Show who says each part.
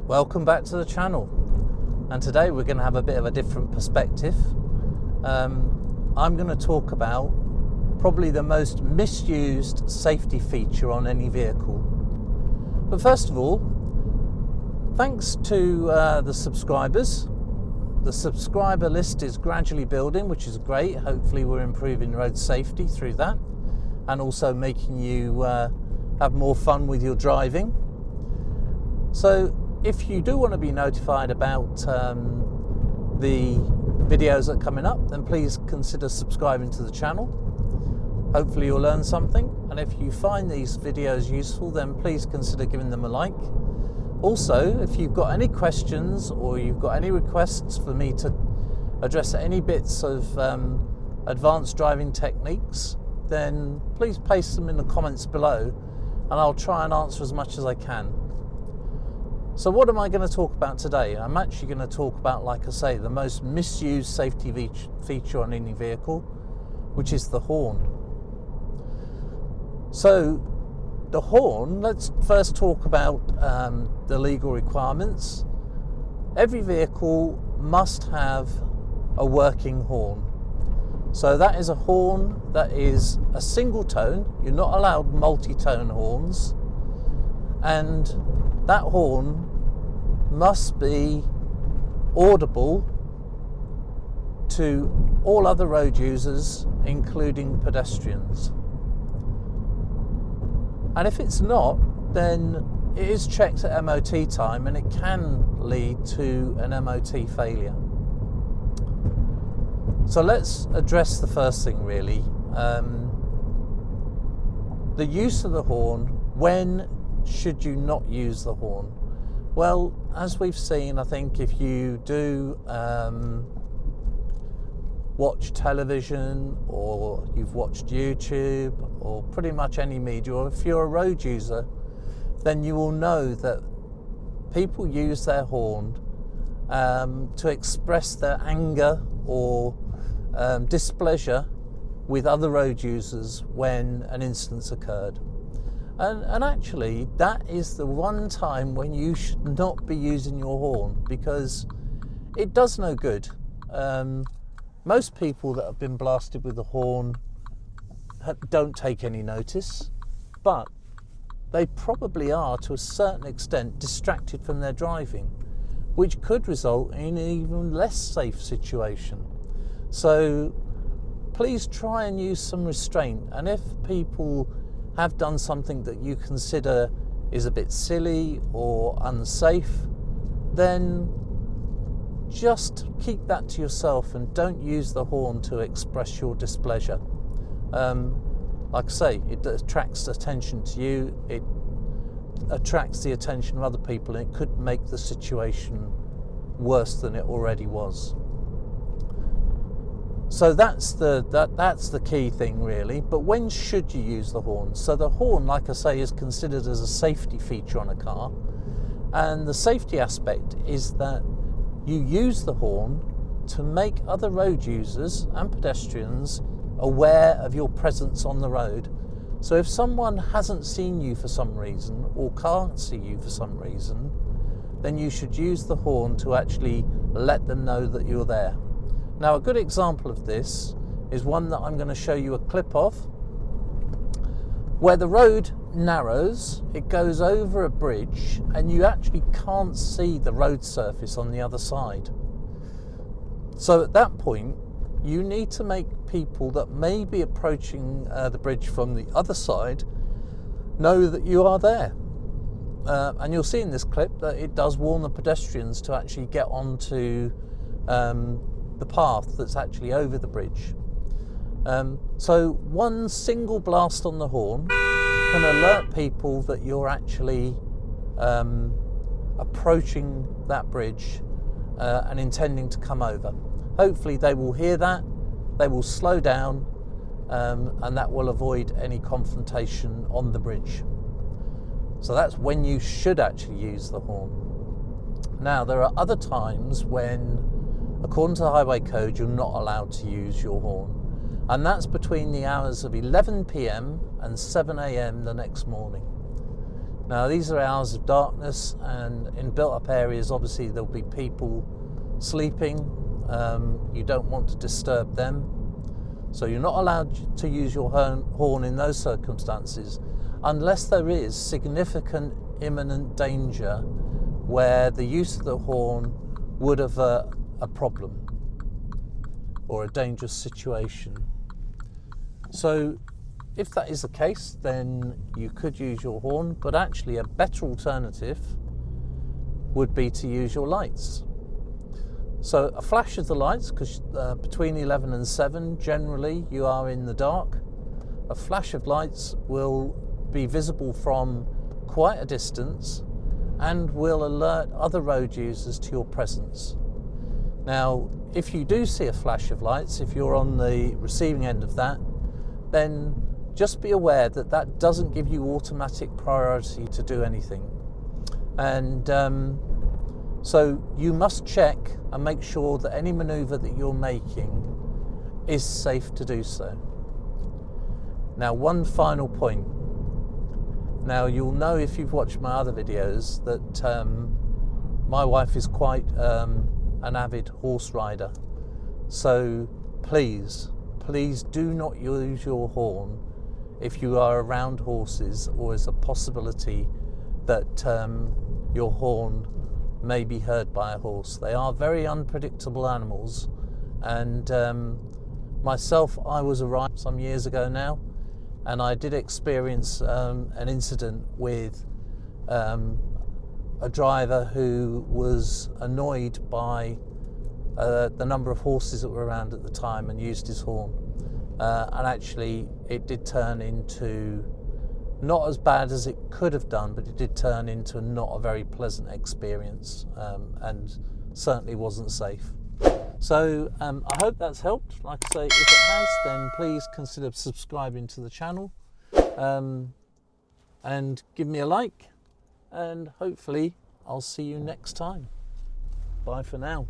Speaker 1: Welcome back to the channel, and today we're going to have a bit of a different perspective. I'm going to talk about probably the most misused safety feature on any vehicle. But first of all, thanks to the subscribers. The subscriber list is gradually building, which is great. Hopefully we're improving road safety through that, and also making you have more fun with your driving. So if you do want to be notified about the videos that are coming up, then please consider subscribing to the channel. Hopefully you'll learn something, and if you find these videos useful, then please consider giving them a like. Also, if you've got any questions or you've got any requests for me to address any bits of advanced driving techniques, then please paste them in the comments below and I'll try and answer as much as I can. So what am I going to talk about today? I'm actually going to talk about, like I say, the most misused safety feature on any vehicle, which is the horn. So the horn, let's first talk about the legal requirements. Every vehicle must have a working horn. So that is a horn that is a single tone. You're not allowed multi-tone horns, and that horn must be audible to all other road users, including pedestrians. And if it's not, then it is checked at MOT time, and it can lead to an MOT failure. So let's address the first thing, really. The use of the horn. When should you not use the horn? Well, as we've seen, I think if you do watch television, or you've watched YouTube, or pretty much any media, or if you're a road user, then you will know that people use their horn to express their anger or displeasure with other road users when an incident's occurred. And actually, that is the one time when you should not be using your horn, because it does no good. Most people that have been blasted with the horn don't take any notice, but they probably are, to a certain extent, distracted from their driving, which could result in an even less safe situation. So please try and use some restraint, and if people have done something that you consider is a bit silly or unsafe, then just keep that to yourself and don't use the horn to express your displeasure. Like I say, it attracts attention to you, it attracts the attention of other people, and it could make the situation worse than it already was. So that's the key thing, really. But when should you use the horn? So the horn, like I say, is considered as a safety feature on a car, and the safety aspect is that you use the horn to make other road users and pedestrians aware of your presence on the road. So if someone hasn't seen you for some reason, or can't see you for some reason, then you should use the horn to actually let them know that you're there. Now, a good example of this is one that I'm going to show you a clip of, where the road narrows, it goes over a bridge, and you actually can't see the road surface on the other side. So at that point, you need to make people that may be approaching the bridge from the other side know that you are there. And you'll see in this clip that it does warn the pedestrians to actually get onto the path that's actually over the bridge. So one single blast on the horn can alert people that you're actually approaching that bridge and intending to come over. Hopefully they will hear that, they will slow down, and that will avoid any confrontation on the bridge. So that's when you should actually use the horn. Now, there are other times when, according to the highway code, you're not allowed to use your horn, and that's between the hours of 11 p.m. and 7 a.m. the next morning. Now these are hours of darkness, and in built up areas obviously there'll be people sleeping. You don't want to disturb them, so you're not allowed to use your horn in those circumstances unless there is significant imminent danger where the use of the horn would avert a problem or a dangerous situation. So if that is the case, then you could use your horn, but actually a better alternative would be to use your lights. So a flash of the lights, because between 11 and 7 generally you are in the dark, a flash of lights will be visible from quite a distance and will alert other road users to your presence. Now, if you do see a flash of lights, if you're on the receiving end of that, then just be aware that that doesn't give you automatic priority to do anything. And so you must check and make sure that any manoeuvre that you're making is safe to do so. Now, one final point. Now, you'll know if you've watched my other videos that my wife is quite an avid horse rider. So please do not use your horn if you are around horses or is a possibility that your horn may be heard by a horse. They are very unpredictable animals, and myself, I was a rider some years ago now, and I did experience an incident with a driver who was annoyed by the number of horses that were around at the time and used his horn. And actually it did turn into, not as bad as it could have done, but it did turn into not a very pleasant experience, and certainly wasn't safe. So I hope that's helped. Like I say, if it has, then please consider subscribing to the channel, and give me a like, and hopefully I'll see you next time. Bye for now.